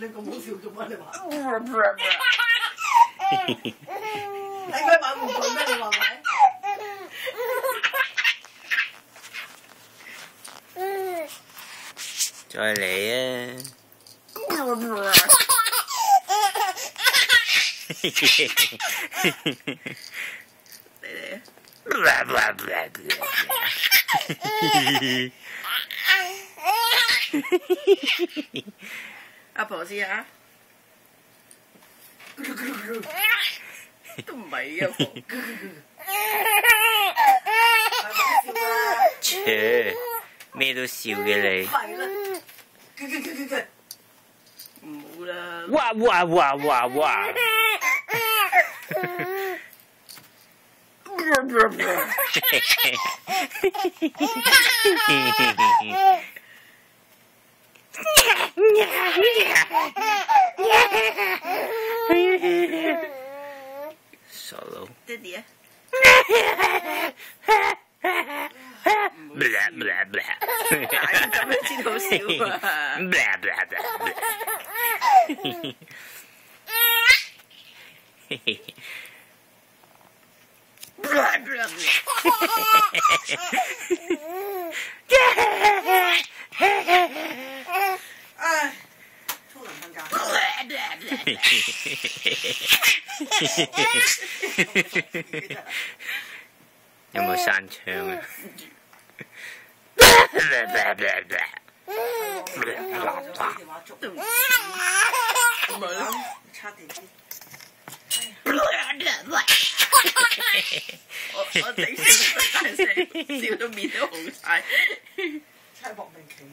你咁好笑做乜？你話？你咪買玩具咩？你話咪？再嚟啊！阿婆試下，都唔係啊婆。切，咩都笑嘅你。係啦，唔好啦。哇哇哇哇哇！傻佬。爹哋啊！咁樣先好笑啊！唉，沖涼瞓覺。有冇閂窗啊？都唔知，咁咪咯。插電先。我頂笑得大聲，笑到面都紅晒。真係莫名其妙。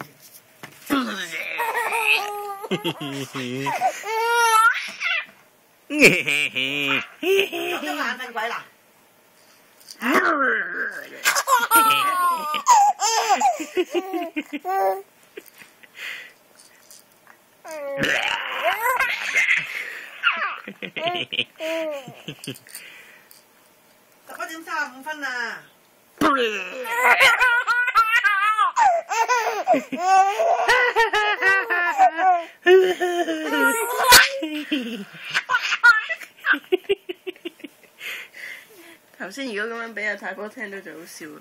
咁都眼瞓鬼啦！11:35啊！頭先如果咁樣俾阿太婆聽到就好笑啦。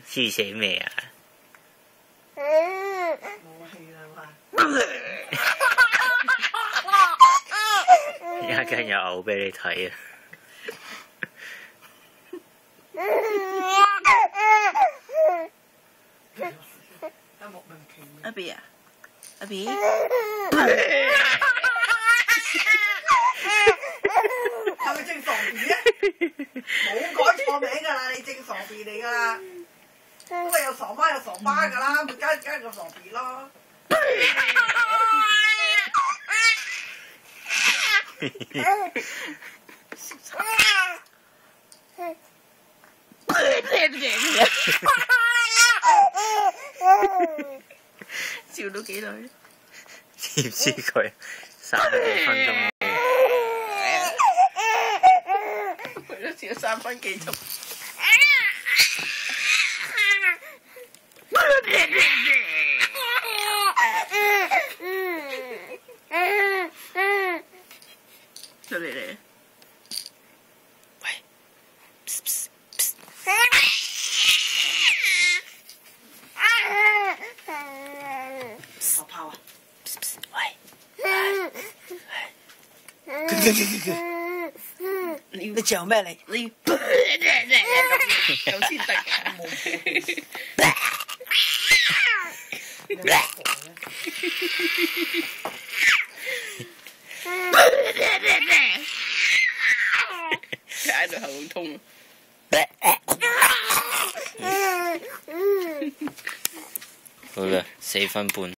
黐死未啊？冇氣啦嘛！一陣又嘔俾你睇啊！真莫名其妙。阿 B 啊，阿 B。係咪正傻 B 啊？冇改錯名㗎啦，你正傻 B 嚟㗎啦。咁咪有傻媽有傻媽㗎啦，咪加個傻 B 咯。笑到幾耐？知唔知佢3幾分鐘？佢都笑咗3分幾鐘。出嚟嚟。喂。學炮啊！你嚼咩你？你咁先得㗎。冇氣。喺度喉嚨痛。好啦，4分半。